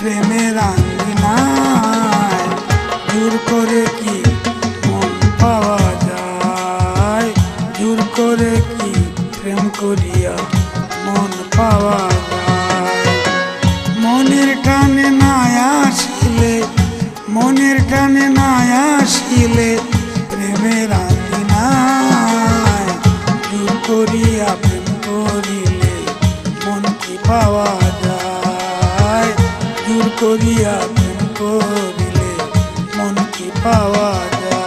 প্রেমের আঙ্গিনায় জোর করে কি মন পাওয়া যায়, জোর করে কি প্রেম করিয়া মন পাওয়া যায়। মনের টানে না আসিলে, মনের টানে না আসিলে প্রেমের আঙ্গিনায় জোর করিয়া প্রেম করিলে মন কি পাওয়া যায়, জোর করিয়া প্রেম করিলে মন কি পাওয়া যায়।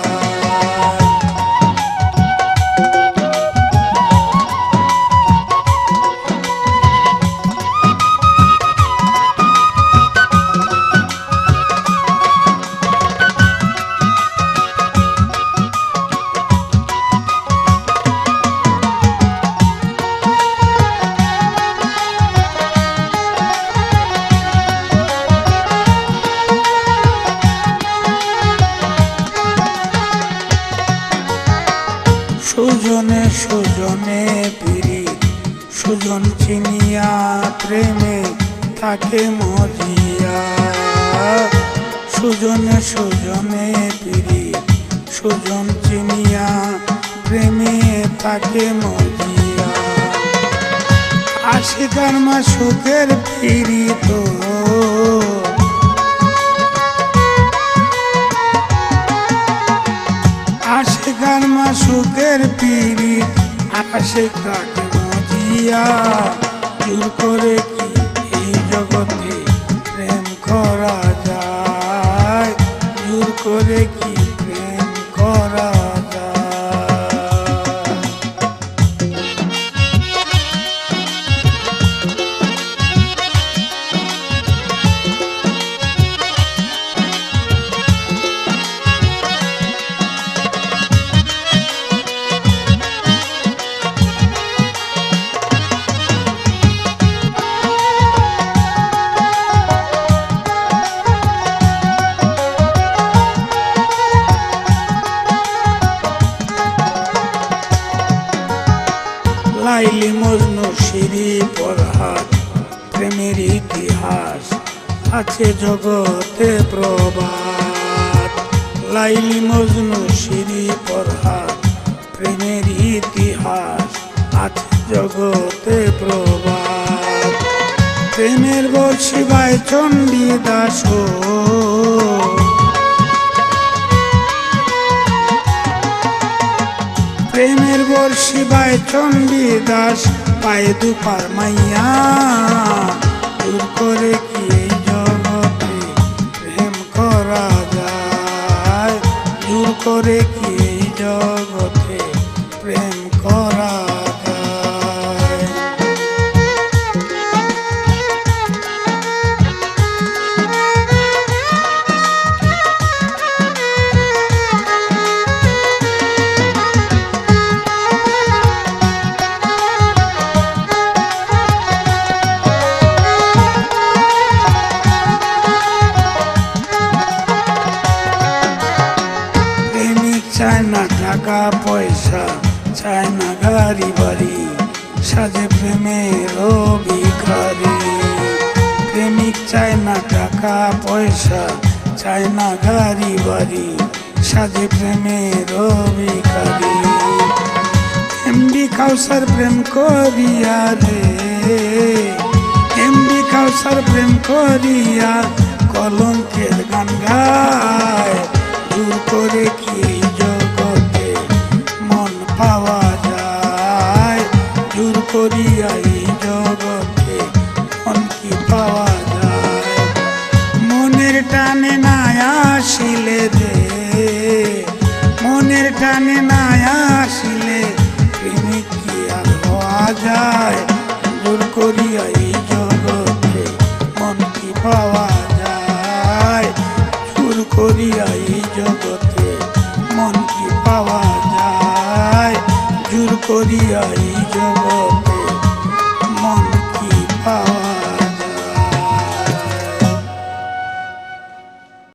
সুজনে সুজনে পীড়িত, সুজন চিনিয়া প্রেমে থাকে মজিয়া। সুজনে সুজনে পীড়িত, সুজন চিনিয়া প্রেমে থাকে মজিয়া। আশিকার মাসুকের পীড়িত, আশিকার মাসুকের পীড়িত আকাশে কাকে মজিয়া। জোর করে কি এই জগতে প্রেম করা যায়, জোর করে কি প্রেম করা যায়। লাইলি মজনু শিরি পরহাত প্রেমের ইতিহাস আছে জগতে প্রবাদ। লাইলি মজনু শিরি পরহাত প্রেমের ইতিহাস আছে জগতে প্রবাদ। প্রেমের বর্ষিবায় চণ্ডীদাস, প্রেমের বর্ষিবায় চণ্ডীদাস পায়ে দুপার মাইয়া। জোর করে কি এই জগতে প্রেম করা যায়, জোর করে কি এই জগতে প্রেম করা যায়। চায় না টাকা পয়সা, চায় না গাড়ি বাড়ি, সাজে প্রেমের ভিখারি। প্রেমিক চায় না টাকা পয়সা, চায় না গাড়ি বাড়ি, সাজে প্রেমের ভিখারি। এমডি কাউসার প্রেম করিয়া রে, এমডি কাউসার প্রেম করিয়া কলঙ্কের গান গায়। জোর করে কি এই জগতে মন পাওয়া যায়, জোর করিয়া এই জগতে মন কি পাওয়া যায়। মনের টানে না আসিলে রে, মনের টানে না আসিলে প্রেমিক কি আর হওয়া যায়। জোর করিয়া এই জগতে মন কি পাওয়া যায়, জোর করিয়া এই জগতে মন কি পাওয়া যায়, জোর করিয়া এই জগৎ